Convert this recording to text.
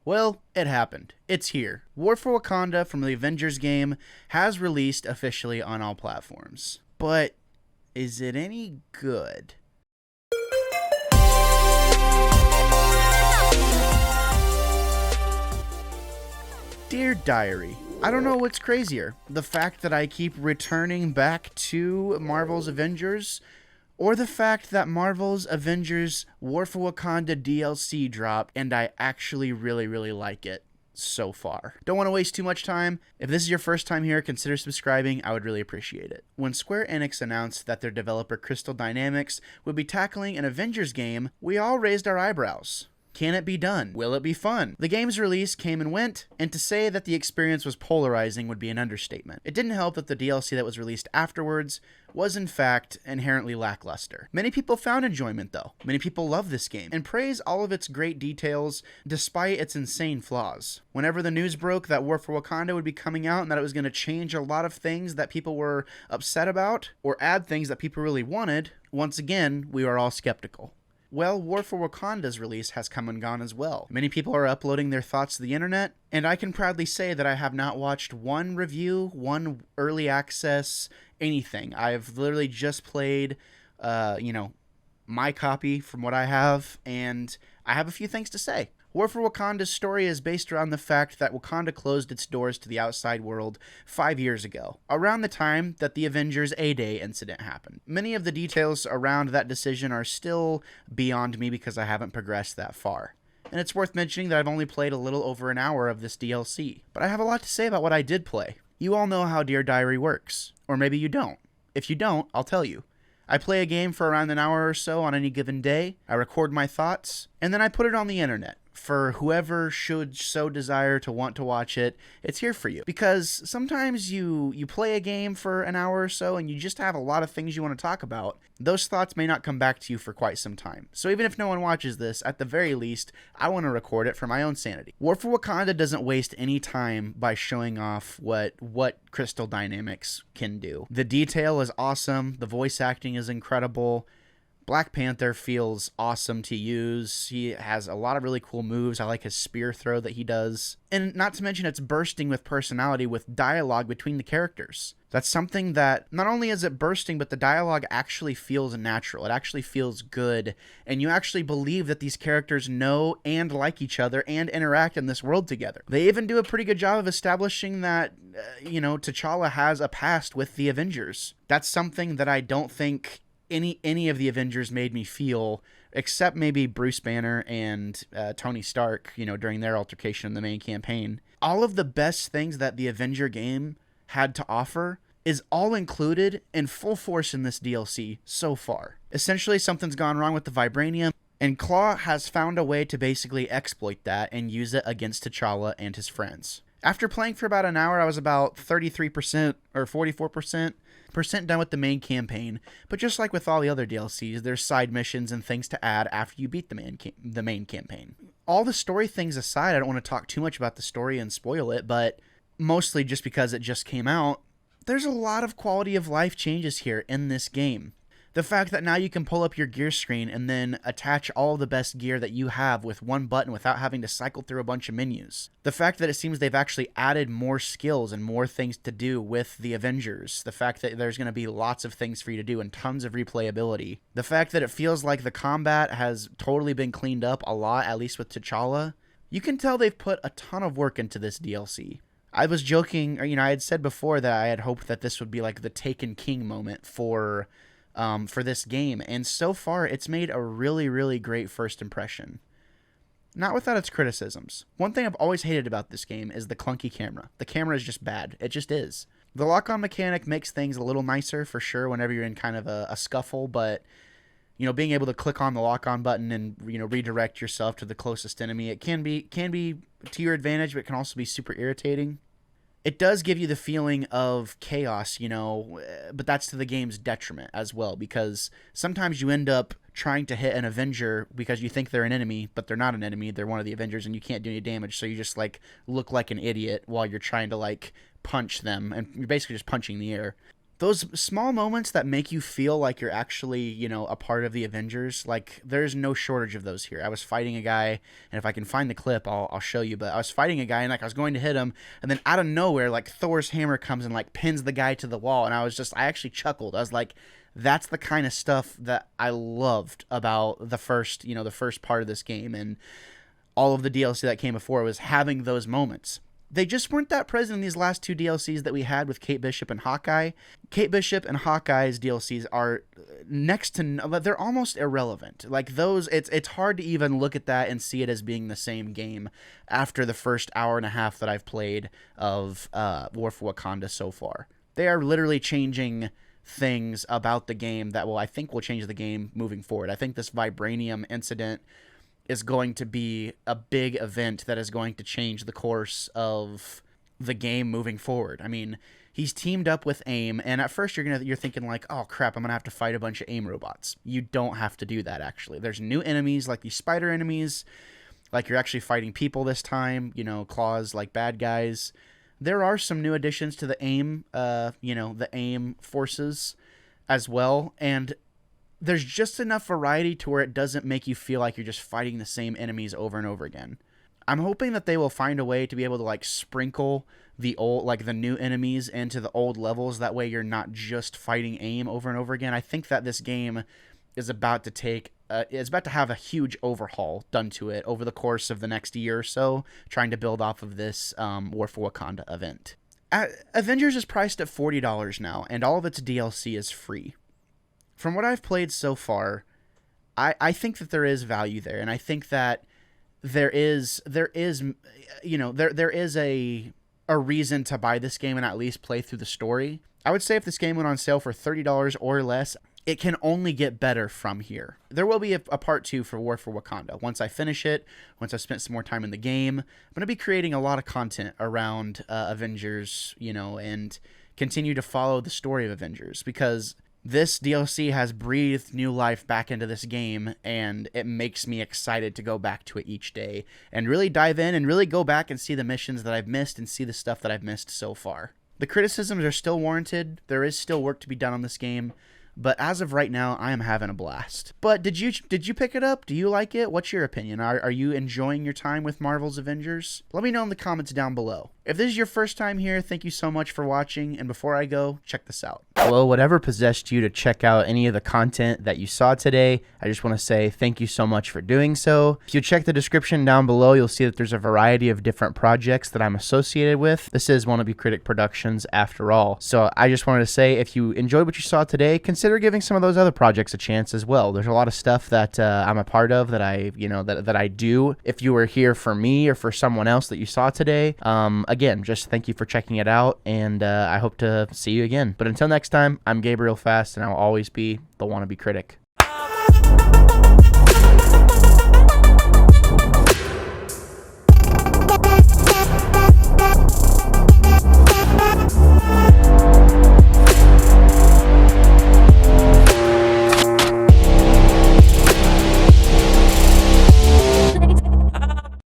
Well, it happened. It's here. War for Wakanda from the Avengers game has released officially on all platforms. But is it any good? Dear Diary, I don't know what's crazier, the fact that I keep returning back to Marvel's Avengers, or the fact that Marvel's Avengers War for Wakanda DLC dropped and I actually really like it so far. Don't want to waste too much time. If this is your first time here, consider subscribing. I would really appreciate it. When Square Enix announced that their developer Crystal Dynamics would be tackling an Avengers game, we all raised our eyebrows. Can it be done? Will it be fun? The game's release came and went, and to say that the experience was polarizing would be an understatement. It didn't help that the DLC that was released afterwards was in fact inherently lackluster. Many people found enjoyment though. Many people love this game and praise all of its great details despite its insane flaws. Whenever the news broke that War for Wakanda would be coming out and that it was going to change a lot of things that people were upset about or add things that people really wanted, once again, we were all skeptical. Well, War for Wakanda's release has come and gone as well. Many people are uploading their thoughts to the internet, and I can proudly say that I have not watched one review, one early access, anything. I've literally just played, my copy from what I have, and I have a few things to say. War for Wakanda's story is based around the fact that Wakanda closed its doors to the outside world 5 years ago, around the time that the Avengers A-Day incident happened. Many of the details around that decision are still beyond me because I haven't progressed that far. And it's worth mentioning that I've only played a little over an hour of this DLC. But I have a lot to say about what I did play. You all know how Dear Diary works. Or maybe you don't. If you don't, I'll tell you. I play a game for around an hour or so on any given day, I record my thoughts, and then I put it on the internet. For whoever should so desire to want to watch it, it's here for you. Because sometimes you play a game for an hour or so and you just have a lot of things you want to talk about. Those thoughts may not come back to you for quite some time. So even if no one watches this, at the very least, I want to record it for my own sanity. War for Wakanda doesn't waste any time by showing off what Crystal Dynamics can do. The detail is awesome. The voice acting is incredible. Black Panther feels awesome to use. He has a lot of really cool moves. I like his spear throw that he does. And not to mention it's bursting with personality with dialogue between the characters. That's something that not only is it bursting, but the dialogue actually feels natural. It actually feels good. And you actually believe that these characters know and like each other and interact in this world together. They even do a pretty good job of establishing that, T'Challa has a past with the Avengers. That's something that I don't think any of the Avengers made me feel, except maybe Bruce Banner and Tony Stark, during their altercation in the main campaign. All of the best things that the Avenger game had to offer is all included in full force in this DLC so far. Essentially, something's gone wrong with the Vibranium, and Claw has found a way to basically exploit that and use it against T'Challa and his friends. After playing for about an hour, I was about 33% or 44% done with the main campaign, but just like with all the other DLCs, there's side missions and things to add after you beat the main campaign. All the story things aside, I don't want to talk too much about the story and spoil it, but mostly just because it just came out, there's a lot of quality of life changes here in this game. The fact that now you can pull up your gear screen and then attach all the best gear that you have with one button without having to cycle through a bunch of menus. The fact that it seems they've actually added more skills and more things to do with the Avengers. The fact that there's going to be lots of things for you to do and tons of replayability. The fact that it feels like the combat has totally been cleaned up a lot, at least with T'Challa. You can tell they've put a ton of work into this DLC. I was joking, I had said before that I had hoped that this would be like the Taken King moment for this game, and so far it's made a really great first impression. Not without its criticisms. One thing I've always hated about this game is the clunky camera. The camera is just bad. It just is. The lock-on mechanic makes things a little nicer for sure whenever you're in kind of a scuffle, but being able to click on the lock-on button and redirect yourself to the closest enemy, it can be to your advantage, but it can also be super irritating. It does give you the feeling of chaos, but that's to the game's detriment as well, because sometimes you end up trying to hit an Avenger because you think they're an enemy, but they're not an enemy, they're one of the Avengers, and you can't do any damage, so you just, look like an idiot while you're trying to, punch them, and you're basically just punching the air. those small moments that make you feel like you're actually, a part of the Avengers, like there's no shortage of those here. I was fighting a guy, and if I can find the clip, I'll show you, but I was fighting a guy and like I was going to hit him, and then out of nowhere, like Thor's hammer comes and like pins the guy to the wall, and I actually chuckled. I was like, that's the kind of stuff that I loved about the first part of this game, and all of the DLC that came before was having those moments. They just weren't that present in these last two DLCs that we had with Kate Bishop and Hawkeye. Kate Bishop and Hawkeye's DLCs are they're almost irrelevant. Like those, it's hard to even look at that and see it as being the same game after the first hour and a half that I've played of War for Wakanda so far. They are literally changing things about the game that I think will change the game moving forward. I think this Vibranium incident is going to be a big event that is going to change the course of the game moving forward. I mean, he's teamed up with AIM, and at first you're thinking like, oh crap, I'm gonna have to fight a bunch of AIM robots. You don't have to do that, actually. There's new enemies, like these spider enemies, like you're actually fighting people this time, claws like bad guys. There are some new additions to the AIM, the AIM forces as well, and there's just enough variety to where it doesn't make you feel like you're just fighting the same enemies over and over again. I'm hoping that they will find a way to be able to like sprinkle the new enemies into the old levels. That way you're not just fighting AIM over and over again. I think that this game is about to have a huge overhaul done to it over the course of the next year or so, trying to build off of this War for Wakanda event. Avengers is priced at $40 now, and all of its DLC is free. From what I've played so far, I think that there is value there, and I think that there is a reason to buy this game and at least play through the story. I would say if this game went on sale for $30 or less, it can only get better from here. There will be a part 2 for War for Wakanda. Once I finish it, once I've spent some more time in the game, I'm going to be creating a lot of content around Avengers, and continue to follow the story of Avengers, because this DLC has breathed new life back into this game, and it makes me excited to go back to it each day and really dive in and really go back and see the missions that I've missed and see the stuff that I've missed so far. The criticisms are still warranted. There is still work to be done on this game, but as of right now, I am having a blast. But did you pick it up? Do you like it? What's your opinion? Are you enjoying your time with Marvel's Avengers? Let me know in the comments down below. If this is your first time here, thank you so much for watching, and before I go, check this out. Hello, whatever possessed you to check out any of the content that you saw today, I just want to say thank you so much for doing so. If you check the description down below, you'll see that there's a variety of different projects that I'm associated with. This is Wannabe Critic Productions after all. So I just wanted to say, if you enjoyed what you saw today, consider giving some of those other projects a chance as well. There's a lot of stuff that I'm a part of that that I do. If you were here for me or for someone else that you saw today, again, just thank you for checking it out, and I hope to see you again. But until next time, I'm Gabriel Fast, and I'll always be the Wannabe Critic.